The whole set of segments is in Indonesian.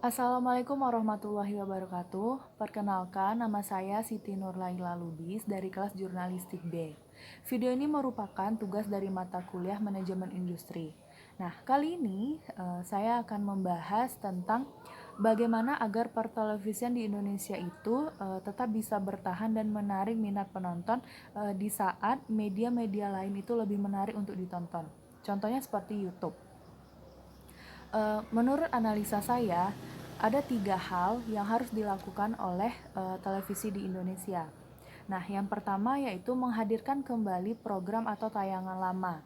Assalamualaikum warahmatullahi wabarakatuh. Perkenalkan, nama saya Siti Nurlaila Lubis dari kelas Jurnalistik B. Video ini merupakan tugas dari mata kuliah Manajemen Industri. Nah, kali ini saya akan membahas tentang bagaimana agar pertelevisian di Indonesia itu tetap bisa bertahan dan menarik minat penonton di saat media-media lain itu lebih menarik untuk ditonton. Contohnya seperti YouTube. Menurut analisa saya, ada 3 hal yang harus dilakukan oleh televisi di Indonesia. Nah, yang pertama yaitu menghadirkan kembali program atau tayangan lama.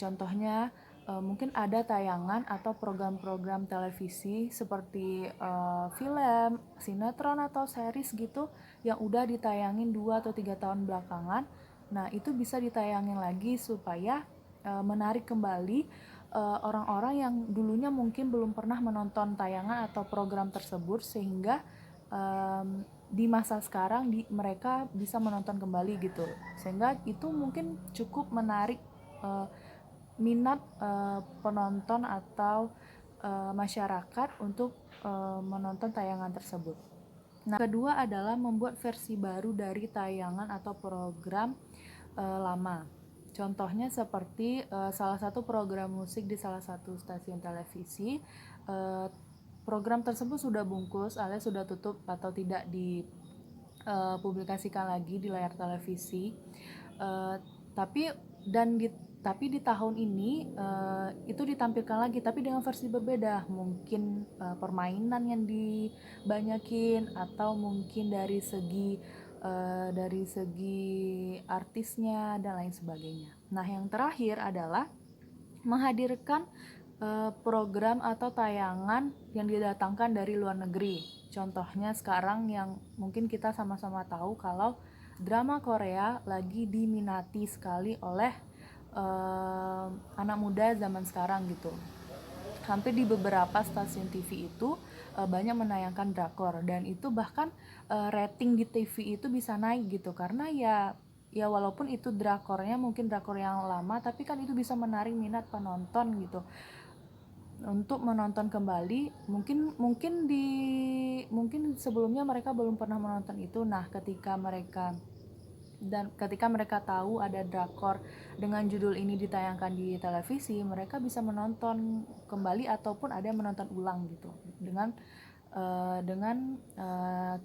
Contohnya, mungkin ada tayangan atau program-program televisi seperti film, sinetron atau series gitu yang udah ditayangin 2 atau 3 tahun belakangan. Nah, itu bisa ditayangin lagi supaya menarik kembali orang-orang yang dulunya mungkin belum pernah menonton tayangan atau program tersebut, sehingga di masa sekarang mereka bisa menonton kembali gitu, sehingga itu mungkin cukup menarik minat penonton atau masyarakat untuk menonton tayangan tersebut. Nah, kedua adalah membuat versi baru dari tayangan atau program lama. Contohnya seperti salah satu program musik di salah satu stasiun televisi. Program tersebut sudah bungkus alias sudah tutup atau tidak dipublikasikan lagi di layar televisi. Tapi di tahun ini itu ditampilkan lagi, tapi dengan versi berbeda. Mungkin permainan yang dibanyakin, atau mungkin dari segi artisnya dan lain sebagainya. Nah, yang terakhir adalah menghadirkan program atau tayangan yang didatangkan dari luar negeri. Contohnya sekarang yang mungkin kita sama-sama tahu kalau drama Korea lagi diminati sekali oleh anak muda zaman sekarang gitu. Hampir di beberapa stasiun TV itu banyak menayangkan drakor, dan itu bahkan rating di TV itu bisa naik gitu, karena ya walaupun itu drakornya mungkin drakor yang lama, tapi kan itu bisa menarik minat penonton gitu untuk menonton kembali. Mungkin sebelumnya mereka belum pernah menonton itu. Nah, ketika mereka tahu ada drakor dengan judul ini ditayangkan di televisi, mereka bisa menonton kembali ataupun ada yang menonton ulang gitu dengan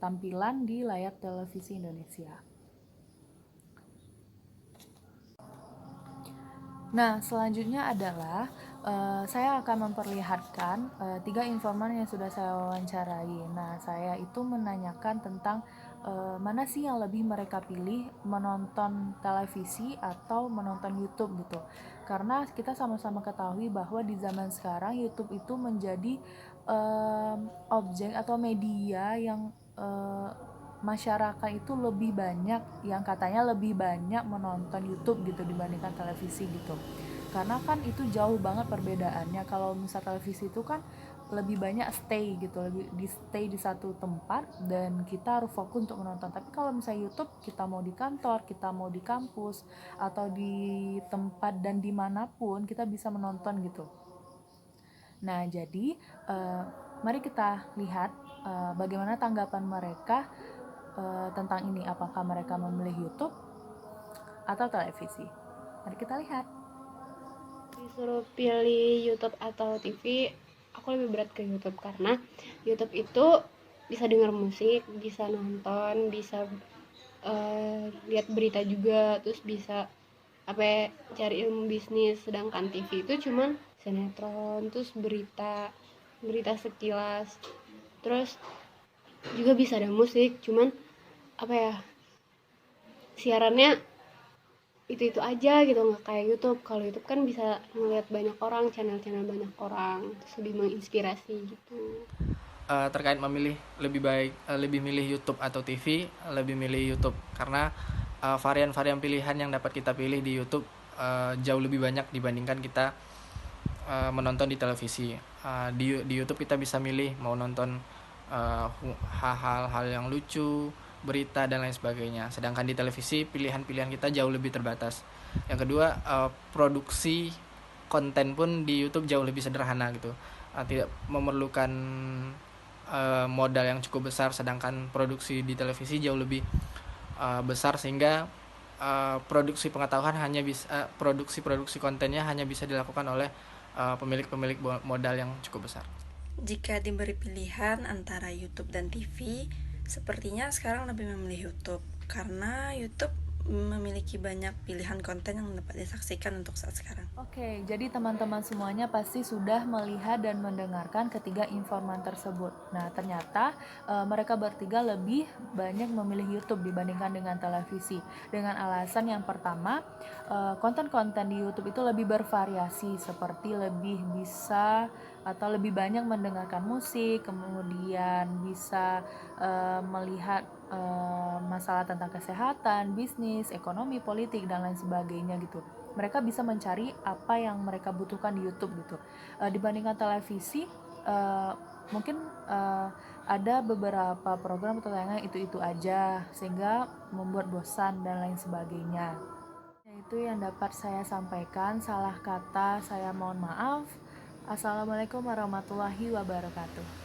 tampilan di layar televisi Indonesia. Nah, selanjutnya adalah saya akan memperlihatkan 3 informan yang sudah saya wawancarai. Nah, saya itu menanyakan tentang mana sih yang lebih mereka pilih, menonton televisi atau menonton YouTube gitu. Karena kita sama-sama ketahui bahwa di zaman sekarang YouTube itu menjadi objek atau media yang masyarakat itu lebih banyak, yang katanya lebih banyak menonton YouTube gitu dibandingkan televisi gitu. Karena kan itu jauh banget perbedaannya. Kalau misal televisi itu kan lebih banyak stay gitu, lebih stay di satu tempat dan kita harus fokus untuk menonton. Tapi kalau misalnya YouTube, kita mau di kantor, kita mau di kampus atau di tempat dan dimanapun kita bisa menonton gitu. Nah, jadi mari kita lihat bagaimana tanggapan mereka tentang ini. Apakah mereka memilih YouTube atau televisi? Mari kita lihat. Disuruh pilih YouTube atau TV, aku lebih berat ke YouTube karena YouTube itu bisa dengar musik, bisa nonton, bisa lihat berita juga, terus bisa cari ilmu bisnis. Sedangkan TV itu cuman sinetron, terus berita sekilas, terus juga bisa ada musik, cuman siarannya itu aja gitu, nggak kayak YouTube. Kalau YouTube kan bisa ngeliat banyak orang, channel-channel banyak orang, terus lebih menginspirasi gitu. Terkait memilih lebih milih YouTube atau TV, lebih milih YouTube karena varian-varian pilihan yang dapat kita pilih di YouTube jauh lebih banyak dibandingkan kita menonton di televisi. Di YouTube kita bisa milih mau nonton hal-hal yang lucu, berita dan lain sebagainya. Sedangkan di televisi pilihan-pilihan kita jauh lebih terbatas. Yang kedua, produksi konten pun di YouTube jauh lebih sederhana gitu. tidak memerlukan modal yang cukup besar, sedangkan produksi di televisi jauh lebih besar, sehingga produksi pengetahuan hanya bisa produksi kontennya hanya bisa dilakukan oleh pemilik modal yang cukup besar. Jika diberi pilihan antara YouTube dan TV, sepertinya sekarang lebih memilih YouTube karena YouTube memiliki banyak pilihan konten yang dapat disaksikan untuk saat sekarang. Oke, jadi teman-teman semuanya pasti sudah melihat dan mendengarkan ketiga informan tersebut. Nah, ternyata mereka bertiga lebih banyak memilih YouTube dibandingkan dengan televisi. Dengan alasan yang pertama, konten-konten di YouTube itu lebih bervariasi, seperti lebih bisa atau lebih banyak mendengarkan musik, kemudian bisa melihat masalah tentang kesehatan, bisnis, ekonomi, politik, dan lain sebagainya gitu. Mereka bisa mencari apa yang mereka butuhkan di YouTube gitu. Dibandingkan televisi, mungkin ada beberapa program atau tayangan itu aja, sehingga membuat bosan dan lain sebagainya. Itu yang dapat saya sampaikan. Salah kata saya mohon maaf. Assalamualaikum warahmatullahi wabarakatuh.